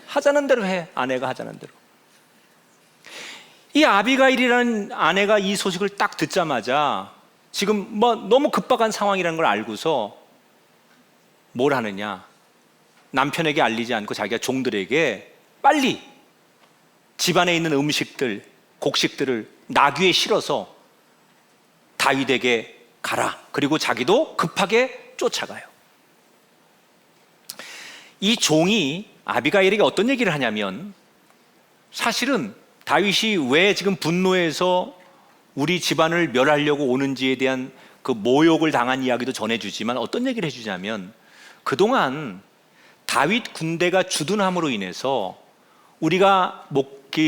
하자는 대로 해. 아내가 하자는 대로. 이 아비가일이라는 아내가 이 소식을 딱 듣자마자 지금 너무 급박한 상황이라는 걸 알고서 뭘 하느냐? 남편에게 알리지 않고 자기가 종들에게 빨리 집안에 있는 음식들, 곡식들을 나귀에 실어서 다윗에게 가라. 그리고 자기도 급하게 쫓아가요. 이 종이 아비가일에게 어떤 얘기를 하냐면, 사실은 다윗이 왜 지금 분노해서 우리 집안을 멸하려고 오는지에 대한 그 모욕을 당한 이야기도 전해주지만, 어떤 얘기를 해주냐면, 그동안 다윗 군대가 주둔함으로 인해서 우리가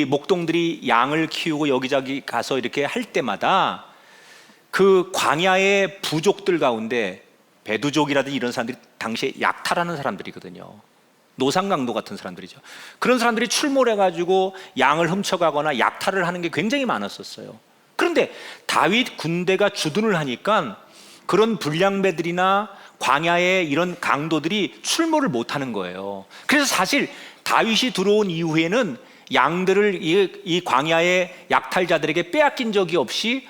목동들이 양을 키우고 여기저기 가서 이렇게 할 때마다 그 광야의 부족들 가운데, 베두족이라든지 이런 사람들이 당시에 약탈하는 사람들이거든요. 노상강도 같은 사람들이죠. 그런 사람들이 출몰해가지고 양을 훔쳐가거나 약탈을 하는 게 굉장히 많았었어요. 그런데 다윗 군대가 주둔을 하니까 그런 불량배들이나 광야의 이런 강도들이 출몰을 못하는 거예요. 그래서 사실 다윗이 들어온 이후에는 양들을 이 광야의 약탈자들에게 빼앗긴 적이 없이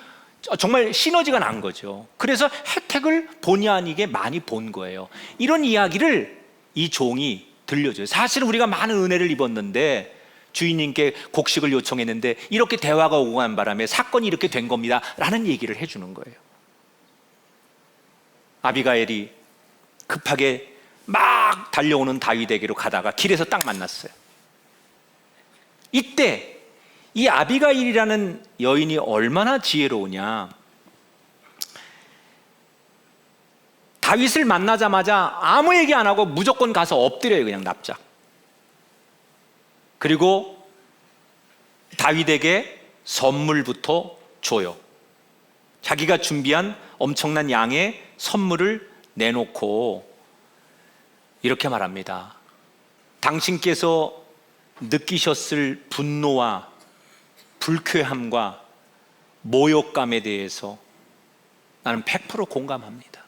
정말 시너지가 난 거죠. 그래서 혜택을 본의 아니게 많이 본 거예요. 이런 이야기를 이 종이 들려줘요. 사실은 우리가 많은 은혜를 입었는데, 주인님께 곡식을 요청했는데 이렇게 대화가 오고 간 바람에 사건이 이렇게 된 겁니다 라는 얘기를 해주는 거예요. 아비가일이 급하게 막 달려오는 다윗에게로 가다가 길에서 딱 만났어요. 이때 이 아비가일이라는 여인이 얼마나 지혜로우냐. 다윗을 만나자마자 아무 얘기 안 하고 무조건 가서 엎드려요. 그냥 납작. 그리고 다윗에게 선물부터 줘요. 자기가 준비한 엄청난 양의 선물을 내놓고 이렇게 말합니다. 당신께서 느끼셨을 분노와 불쾌함과 모욕감에 대해서 나는 100% 공감합니다.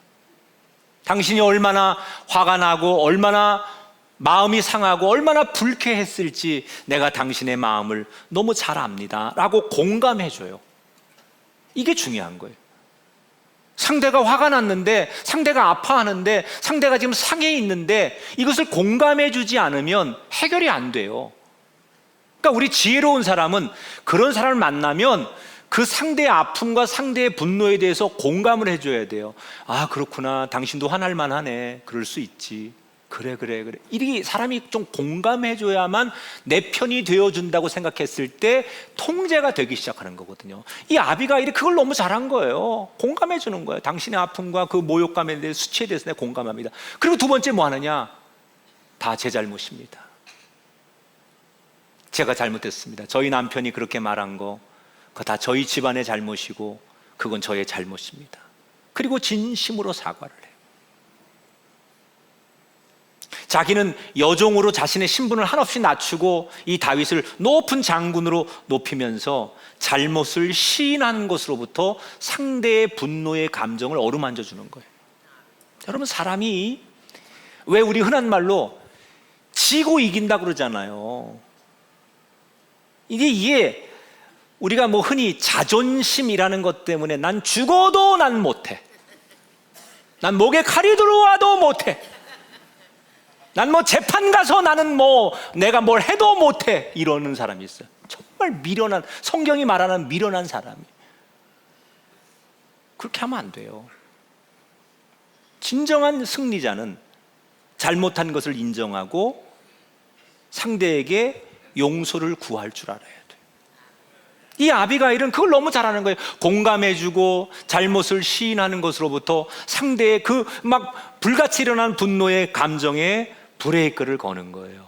당신이 얼마나 화가 나고 얼마나 마음이 상하고 얼마나 불쾌했을지 내가 당신의 마음을 너무 잘 압니다 라고 공감해줘요. 이게 중요한 거예요. 상대가 화가 났는데, 상대가 아파하는데, 상대가 지금 상해 있는데 이것을 공감해주지 않으면 해결이 안 돼요. 그러니까 우리 지혜로운 사람은 그런 사람을 만나면 그 상대의 아픔과 상대의 분노에 대해서 공감을 해줘야 돼요. 아, 그렇구나. 당신도 화날 만하네. 그럴 수 있지. 그래. 이렇게 사람이 좀 공감해줘야만 내 편이 되어준다고 생각했을 때 통제가 되기 시작하는 거거든요. 이 아비가일이 그걸 너무 잘한 거예요. 공감해주는 거예요. 당신의 아픔과 그 모욕감에 대해, 수치에 대해서 내가 공감합니다. 그리고 두 번째 뭐 하느냐? 다 제 잘못입니다. 제가 잘못했습니다. 저희 남편이 그렇게 말한 거, 그거 다 저희 집안의 잘못이고 그건 저의 잘못입니다. 그리고 진심으로 사과를 해요. 자기는 여종으로 자신의 신분을 한없이 낮추고 이 다윗을 높은 장군으로 높이면서 잘못을 시인하는 것으로부터 상대의 분노의 감정을 어루만져 주는 거예요. 여러분, 사람이 왜 우리 흔한 말로 지고 이긴다 그러잖아요. 이게 우리가 뭐 흔히 자존심이라는 것 때문에 난 죽어도 난 못해, 난 목에 칼이 들어와도 못해, 난 뭐 재판 가서 나는 뭐 내가 뭘 해도 못해, 이러는 사람이 있어요. 정말 미련한, 성경이 말하는 미련한 사람이. 그렇게 하면 안 돼요. 진정한 승리자는 잘못한 것을 인정하고 상대에게 용서를 구할 줄 알아야 돼요. 이 아비가일은 그걸 너무 잘하는 거예요. 공감해주고 잘못을 시인하는 것으로부터 상대의 그 막 불같이 일어난 분노의 감정에 브레이크를 거는 거예요.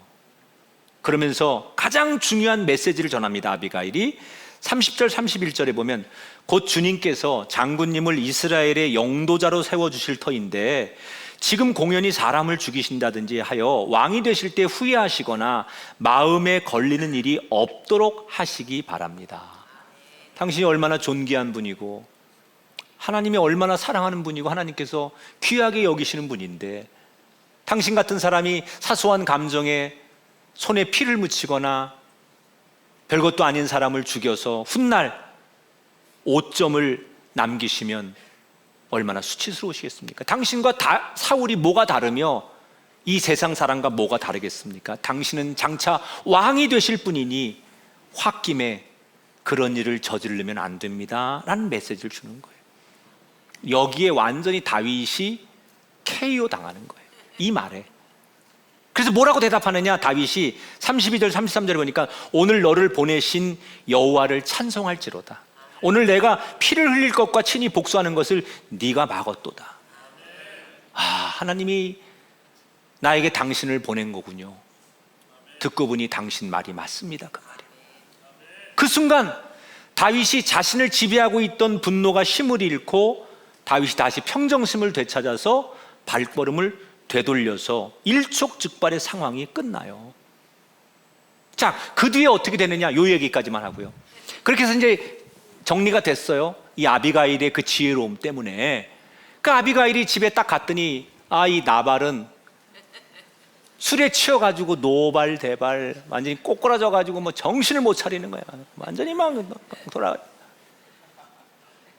그러면서 가장 중요한 메시지를 전합니다. 아비가일이 30절 31절에 보면, 곧 주님께서 장군님을 이스라엘의 영도자로 세워주실 터인데 지금 공연히 사람을 죽이신다든지 하여 왕이 되실 때 후회하시거나 마음에 걸리는 일이 없도록 하시기 바랍니다. 당신이 얼마나 존귀한 분이고 하나님이 얼마나 사랑하는 분이고 하나님께서 귀하게 여기시는 분인데, 당신 같은 사람이 사소한 감정에 손에 피를 묻히거나 별것도 아닌 사람을 죽여서 훗날 오점을 남기시면 얼마나 수치스러우시겠습니까? 당신과 사울이 뭐가 다르며 이 세상 사람과 뭐가 다르겠습니까? 당신은 장차 왕이 되실 분이니 홧김에 그런 일을 저지르면 안 됩니다 라는 메시지를 주는 거예요. 여기에 완전히 다윗이 KO 당하는 거예요. 이 말에. 그래서 뭐라고 대답하느냐? 다윗이 32절 33절에 보니까 오늘 너를 보내신 여호와를 찬송할지로다. 오늘 내가 피를 흘릴 것과 친히 복수하는 것을 네가 막았도다. 하나님이 나에게 당신을 보낸 거군요. 듣고 보니 당신 말이 맞습니다. 그 말이. 그 순간 다윗이 자신을 지배하고 있던 분노가 힘을 잃고 다윗이 다시 평정심을 되찾아서 발걸음을 되돌려서 일촉즉발의 상황이 끝나요. 자, 그 뒤에 어떻게 되느냐? 요 얘기까지만 하고요. 그렇게 해서 이제 정리가 됐어요. 이 아비가일의 그 지혜로움 때문에. 그 아비가일이 집에 딱 갔더니 이 나발은 술에 취해가지고 노발대발 완전히 꼬꾸라져가지고 뭐 정신을 못 차리는 거야. 완전히 막 돌아.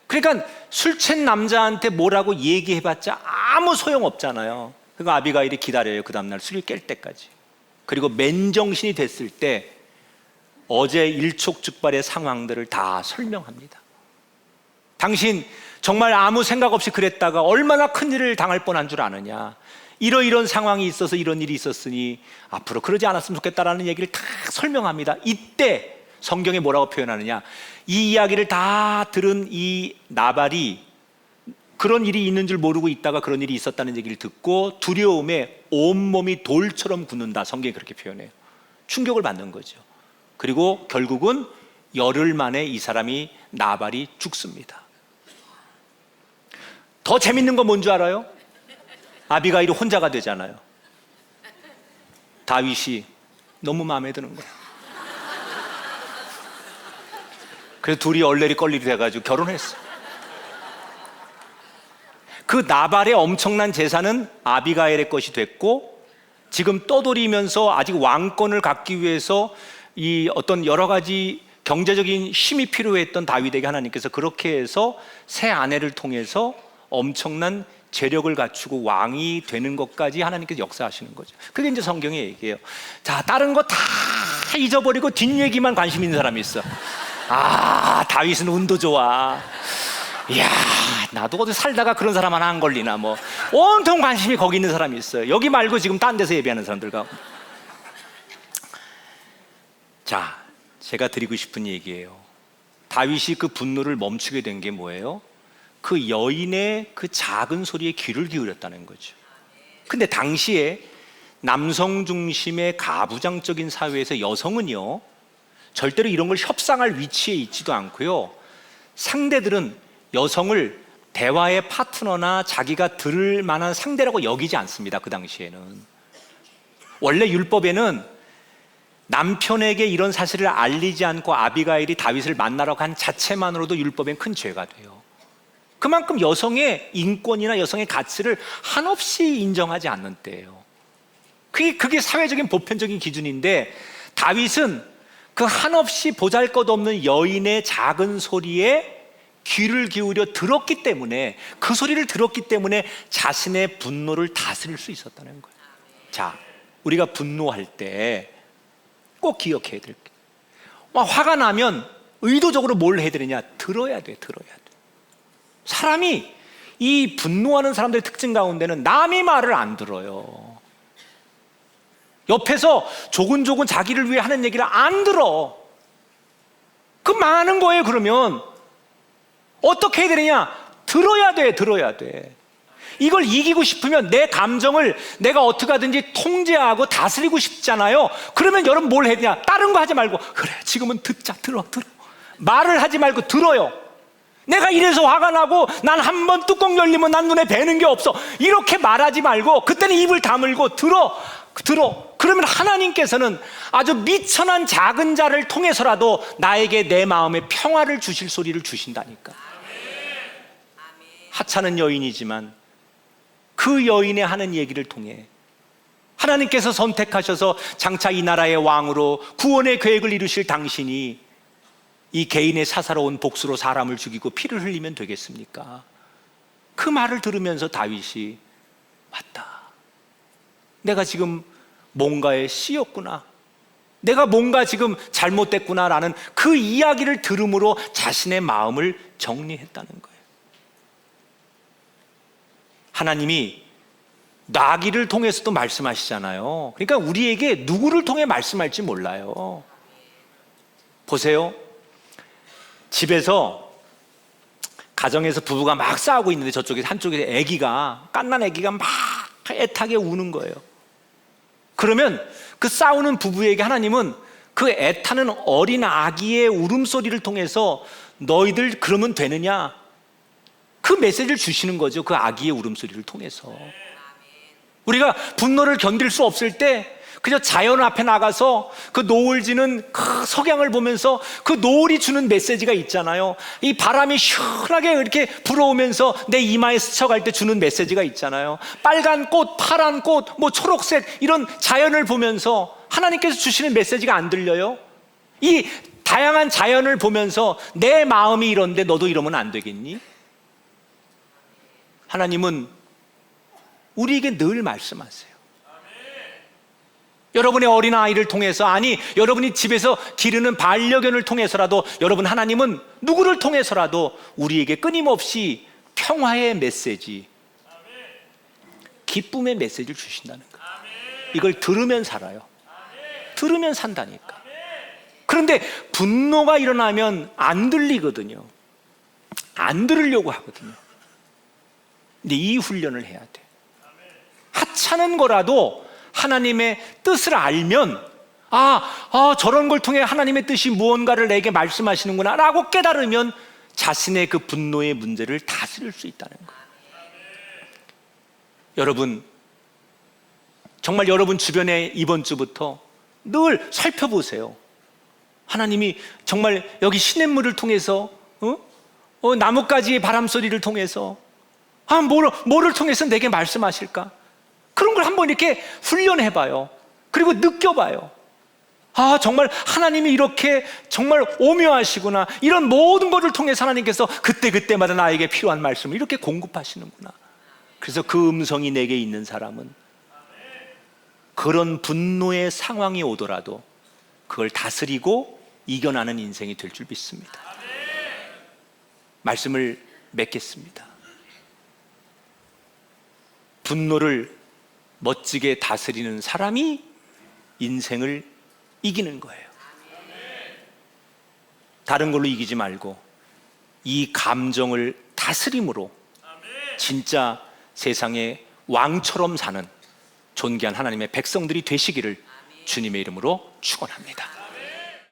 그러니까 술 취한 남자한테 뭐라고 얘기해봤자 아무 소용 없잖아요. 그러니까 아비가일이 기다려요. 그 다음날 술이 깰 때까지. 그리고 맨정신이 됐을 때 어제 일촉즉발의 상황들을 다 설명합니다. 당신 정말 아무 생각 없이 그랬다가 얼마나 큰일을 당할 뻔한 줄 아느냐. 이런 상황이 있어서 이런 일이 있었으니 앞으로 그러지 않았으면 좋겠다라는 얘기를 다 설명합니다. 이때 성경에 뭐라고 표현하느냐. 이 이야기를 다 들은 이 나발이 그런 일이 있는 줄 모르고 있다가 그런 일이 있었다는 얘기를 듣고 두려움에 온몸이 돌처럼 굳는다. 성경이 그렇게 표현해요. 충격을 받는 거죠. 그리고 결국은 열흘 만에 이 사람이 나발이 죽습니다. 더 재밌는 건 뭔 줄 알아요? 아비가일이 혼자가 되잖아요. 다윗이 너무 마음에 드는 거야. 그래서 둘이 얼레리 껄리리 돼가지고 결혼했어. 그 나발의 엄청난 재산은 아비가일의 것이 됐고, 지금 떠돌이면서 아직 왕권을 갖기 위해서 이 어떤 여러 가지 경제적인 힘이 필요했던 다윗에게 하나님께서 그렇게 해서 새 아내를 통해서 엄청난 재력을 갖추고 왕이 되는 것까지 하나님께서 역사하시는 거죠. 그게 이제 성경의 얘기예요. 자, 다른 거 다 잊어버리고 뒷얘기만 관심 있는 사람이 있어. 다윗은 운도 좋아. 이야, 나도 어디 살다가 그런 사람 하나 안 걸리나 뭐. 온통 관심이 거기 있는 사람이 있어요. 여기 말고 지금 딴 데서 예배하는 사람들과. 자, 제가 드리고 싶은 얘기예요. 다윗이 그 분노를 멈추게 된 게 뭐예요? 그 여인의 그 작은 소리에 귀를 기울였다는 거죠. 근데 당시에 남성 중심의 가부장적인 사회에서 여성은요, 절대로 이런 걸 협상할 위치에 있지도 않고요, 상대들은 여성을 대화의 파트너나 자기가 들을 만한 상대라고 여기지 않습니다. 그 당시에는. 원래 율법에는 남편에게 이런 사실을 알리지 않고 아비가일이 다윗을 만나러 간 자체만으로도 율법엔 큰 죄가 돼요. 그만큼 여성의 인권이나 여성의 가치를 한없이 인정하지 않는 때예요. 그게 사회적인 보편적인 기준인데, 다윗은 그 한없이 보잘것없는 여인의 작은 소리에 귀를 기울여 들었기 때문에, 그 소리를 들었기 때문에 자신의 분노를 다스릴 수 있었다는 거예요. 자, 우리가 분노할 때 꼭 기억해야 될 게, 화가 나면 의도적으로 뭘 해야 되느냐? 들어야 돼. 사람이, 이 분노하는 사람들의 특징 가운데는 남의 말을 안 들어요. 옆에서 조근조근 자기를 위해 하는 얘기를 안 들어. 그 망하는 거예요. 그러면 어떻게 해야 되느냐? 들어야 돼. 이걸 이기고 싶으면 내 감정을 내가 어떻게 하든지 통제하고 다스리고 싶잖아요. 그러면 여러분 뭘 해야 되냐? 다른 거 하지 말고, 그래 지금은 듣자. 들어. 말을 하지 말고 들어요. 내가 이래서 화가 나고 난 한 번 뚜껑 열리면 난 눈에 뵈는 게 없어, 이렇게 말하지 말고 그때는 입을 다물고 들어. 그러면 하나님께서는 아주 미천한 작은 자를 통해서라도 나에게 내 마음에 평화를 주실 소리를 주신다니까. 하찮은 여인이지만 그 여인의 하는 얘기를 통해 하나님께서 선택하셔서 장차 이 나라의 왕으로 구원의 계획을 이루실 당신이 이 개인의 사사로운 복수로 사람을 죽이고 피를 흘리면 되겠습니까? 그 말을 들으면서 다윗이, 맞다, 내가 지금 뭔가에 씌였구나, 내가 뭔가 지금 잘못됐구나라는 그 이야기를 들음으로 자신의 마음을 정리했다는 거예요. 하나님이 나귀를 통해서도 말씀하시잖아요. 그러니까 우리에게 누구를 통해 말씀할지 몰라요. 보세요. 집에서 가정에서 부부가 막 싸우고 있는데 저쪽에 한쪽에 아기가 갓난 아기가 막 애타게 우는 거예요. 그러면 그 싸우는 부부에게 하나님은 그 애타는 어린 아기의 울음소리를 통해서 너희들 그러면 되느냐? 그 메시지를 주시는 거죠. 그 아기의 울음소리를 통해서. 우리가 분노를 견딜 수 없을 때 그저 자연 앞에 나가서 그 노을 지는 그 석양을 보면서 그 노을이 주는 메시지가 있잖아요. 이 바람이 시원하게 이렇게 불어오면서 내 이마에 스쳐갈 때 주는 메시지가 있잖아요. 빨간 꽃, 파란 꽃, 뭐 초록색 이런 자연을 보면서 하나님께서 주시는 메시지가 안 들려요? 이 다양한 자연을 보면서 내 마음이 이런데 너도 이러면 안 되겠니? 하나님은 우리에게 늘 말씀하세요. 여러분의 어린아이를 통해서, 아니 여러분이 집에서 기르는 반려견을 통해서라도, 여러분 하나님은 누구를 통해서라도 우리에게 끊임없이 평화의 메시지, 기쁨의 메시지를 주신다는 거예요. 이걸 들으면 살아요. 들으면 산다니까. 그런데 분노가 일어나면 안 들리거든요. 안 들으려고 하거든요. 근데 이 훈련을 해야 돼. 하찮은 거라도 하나님의 뜻을 알면 저런 걸 통해 하나님의 뜻이 무언가를 내게 말씀하시는구나 라고 깨달으면 자신의 그 분노의 문제를 다스릴 수 있다는 거예요. 여러분, 정말 여러분 주변에 이번 주부터 늘 살펴보세요. 하나님이 정말 여기 시냇물을 통해서 나뭇가지의 바람소리를 통해서 뭐를 통해서 내게 말씀하실까? 그런 걸 한번 이렇게 훈련해봐요. 그리고 느껴봐요. 정말 하나님이 이렇게 정말 오묘하시구나. 이런 모든 것을 통해서 하나님께서 그때그때마다 나에게 필요한 말씀을 이렇게 공급하시는구나. 그래서 그 음성이 내게 있는 사람은 그런 분노의 상황이 오더라도 그걸 다스리고 이겨나는 인생이 될 줄 믿습니다. 말씀을 맺겠습니다. 분노를 멋지게 다스리는 사람이 인생을 이기는 거예요. 다른 걸로 이기지 말고 이 감정을 다스림으로 진짜 세상의 왕처럼 사는 존귀한 하나님의 백성들이 되시기를 주님의 이름으로 축원합니다.